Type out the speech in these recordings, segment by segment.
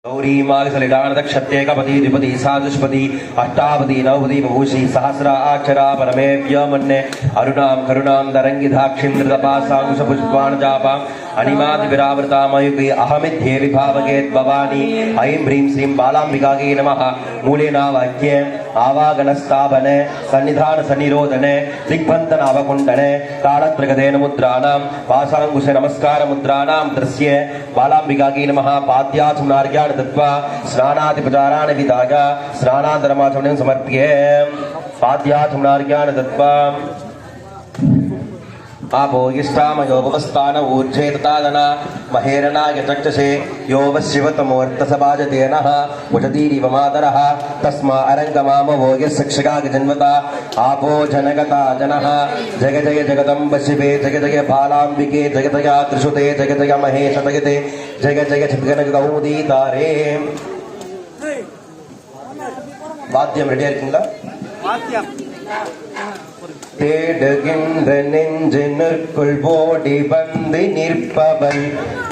गौरी माघसलिडानदक्षत्येकपदी द्विपदी साजुष्पदी अष्टापदी नवपदी बभूषी सहस्रा अक्षरा परमेभ्य मन्ये अरुणां करुणां तरङ्गिधाक्षिन्द्रदपासांशपुष्पाणजापाम् अनिमादिविरावृतामयुगे अहमिध्ये विभावगेत् भवानी ऐं ह्रीं श्रीं बालाम्बिकायै नमः मूलेनावाक्ये आवागनस्थापने सन्निधान सन्निरोधने दिग्बन्धनावकुण्डने ताळत्रगदेन मुद्राणां पाशाङ्कुश नमस्कार मुद्राणां दृश्ये बालाम्बिकायै नमः पाद्याचमनार्घ्यान् दत्त्वा स्नानादिपचाराणि विधाय स्नानान्तरमाचमनं समर्प्ये पाद्याचमनार्घ्यान् दत्त्वा आपो इष्टामयोपस्थान ऊर्जे ततादना महेरणाय चक्षसे यो वशिवतमोऽर्थसभाजतेनः उचतीरिव मातरः तस्मा अरङ्गमामवो यस्सक्षगागजन्वता आपो जनगता जनः जग जय जगदम्ब शिवे जग जय बालाम्बिके जगतया त्रिशुते जग जय महेश जगते जग जय चिद्गणगौदीतारे வாத்தியம் ரெடியா இருக்குங்களா? வாத்தியம் தேடுகின்ற நெஞ்சினுக்குள் ஓடி வந்து நிற்பவள்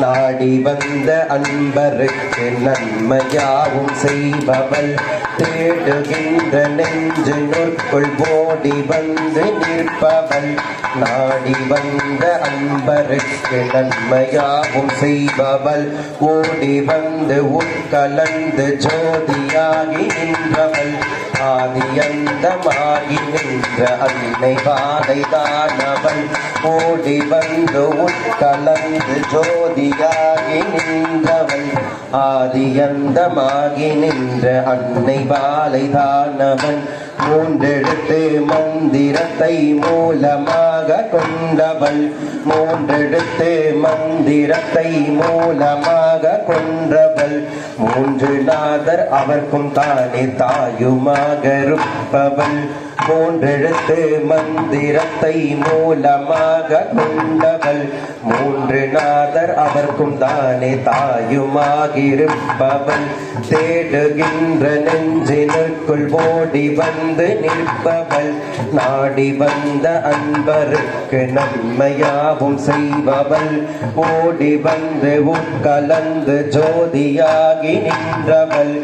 நாடி வந்த அன்பருக்கு நன்மையாவும் செய்பவள் தேடுகின்ற நெஞ்சினுக்குள் ஓடி வந்து நிற்பவள் நாடி வந்த அன்பருக்கு நன்மையாவும் செய்பவள் ஓடி வந்து உட்கலந்து ஜோதியாகி நின்றவள் ஆதியந்தமாகி நின்ற அன்னை பாதைதானவள் ஓடி வந்து உட்கலந்து ஜோதியாகி நின்றவள் ஆதியந்தமாகி நின்ற அன்னை பாலைதானவள் மூன்றெழுத்து மந்திரத்தை மூலமாக கொண்டவள் மூன்றெழுத்து மந்திரத்தை மூலமாக கொன்றவள் மூன்று நாதர் அவர்க்கும் தானே தாயுமாக இருப்பவள் மூன்றெழுத்து மந்திரத்தை மூலமாக கொண்டவள் மூன்று நாதர் அவர்க்கும் தானே தாயுமாகிருப்பவள் தேடுகின்ற நெஞ்சினுக்குள் ஓடி வந்து நிற்பவள் நாடி வந்த அன்பருக்கு நன்மையாவும் செய்பவள் ஓடி வந்து உட்கலந்து ஜோதியாகி நின்றவள்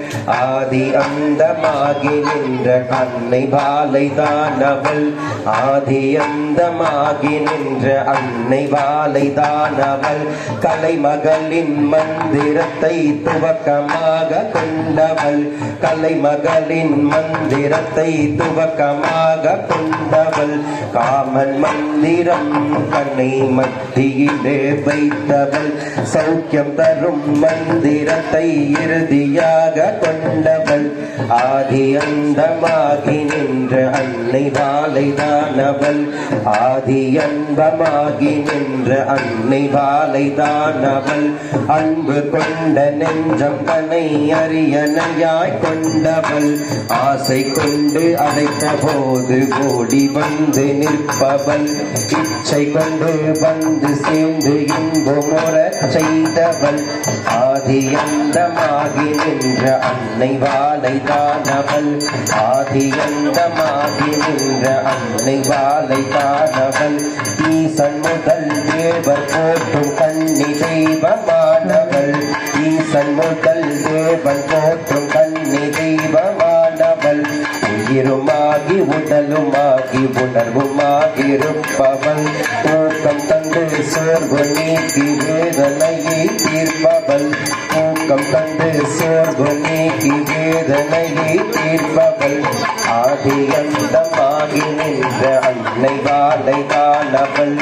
ஆதி அந்தமாகி நின்ற அன்னை பாலை தானவள் ஆதி அந்தமாகி நின்ற அன்னை பாலை தானவள் கலைமகளின் மந்திரத்தை துவக்கமாக கொண்டவள் கலைமகளின் மந்திரத்தை துவக்கமாக கொண்டவள் காமன் மந்திரம் கண்ணை மத்தியிலே வைத்தவள் சௌக்கியம் தரும் மந்திரத்தை இறுதியாக கொண்டவள் ஆதி அந்தமாகி நின்ற அன்னை பாலை தானவள் ஆதி அன்பமாகி நின்ற அன்னை பாலை தானவள் அன்பு கொண்ட நெஞ்சம் தன்னை அரியணையாய் கொண்டவள் ஆசை கொண்டு அழைத்த போது ஓடி வந்து நிற்பவள் இச்சை கொண்டு வந்து சேர்ந்து இன்பமுறச் செய்தவள் ஆதி அந்தமாகி நின்ற அன்னை பாலை தானவள் ஆதி அந்தமாகி நின்ற அன்னை பாலை தானவள் ஈசன் முதல் தேவர் போற்றும் கன்னி தெய்வமானவள் ஈசன் முதல் தேவன் போற்றும் கன்னி தெய்வமானவள் உயிருமாகி உடலுமாகி உணர்வுமாகி இருப்பவள் ஊக்கம் தந்து சோர்வு நீக்கி வேதனையை தீர்ப்பவள் ஊக்கம் தந்து சோர்வு நீக்கி வேதனையை தீர்ப்பவள் ஆதி அந்தமாகி நின்ற அன்னை பாலை தானவள்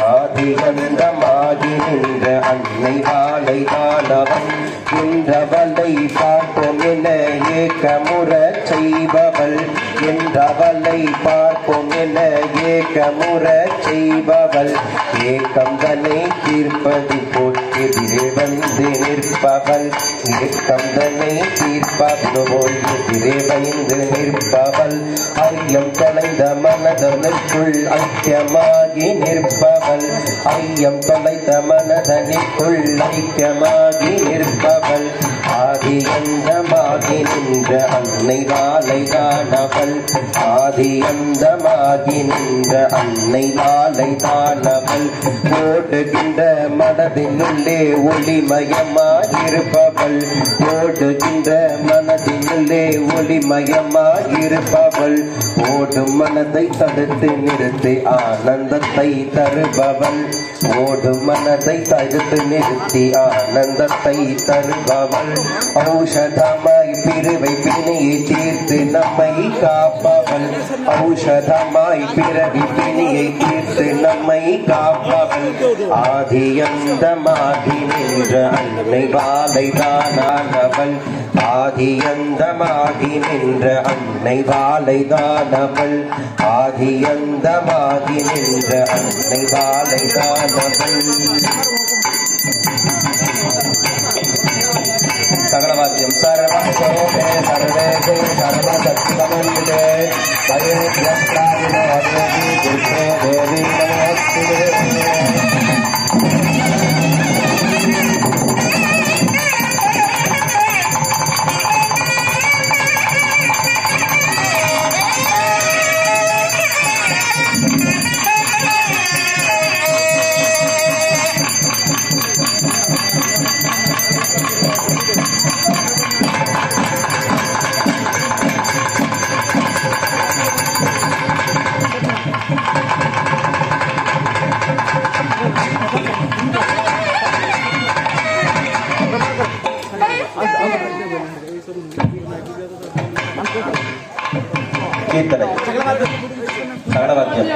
ஆதி அந்தமாகி நின்ற அன்னை பாலை தானவள் என்றவளை பார்ப்போம் என ஏக்கமுறச் செய்பவள் என்றவளை பார்ப்போம் என ஏக்கமுறச் செய்பவள் ஏக்கம் தன்னை தீர்ப்பது போல் எதிரே வந்து நிற்பவள் ஏக்கம் தன்னை தீர்ப்பது போல் எதிரே வந்து நிற்பவள் ஐயம் தொலைந்த மனதனுக்குள் ஐக்கியமாகி நிற்பவள் ஐயம் தொலைந்த மனதனுக்குள் ஐக்கியமாகி நிற்பவள் ஆதி அந்தமாகி நின்ற அன்னை பாலை தானவள் ஆதி அந்த ஆதியந்தமாகி நின்ற அன்னை மாலை தானவள் ஓடுகின்ற மனதினுள்ளே ஒளிமயமாயிருப்பவள் ஓடுகின்ற மனதினுள்ளே ஒளிமயமாயிருப்பவள் ஓடும் மனதை தடுத்து நிறுத்தி ஆனந்தத்தை தருபவள் ஓடும் மனதை தடுத்து நிறுத்தி ஆனந்தத்தை தருபவள் ஔஷதமாய் பிறவை பிணியை தீர்த்து நம்மை காப்பவள் ஔஷதமாய் பிறவி பிணியை தீர்த்து நம்மை காப்பவள் ஆதியந்தமாகி நின்ற அன்னை வாலை தானவள் ஆதியந்தமாகி நின்ற அன்னை வாலை தானவள் ஆதியந்தமாகி நின்ற அன்னை வாலை தானவள் சகலவாத்தியம் சர்வஸ்வரூபே சர்வேஷே சர்வசக்திமண்டலே வயோத்யஸ்தாவினோ அத்வதி துர்கே தேவி நமோஸ்துதே கீர்த்தனை சகலவாக்கியம்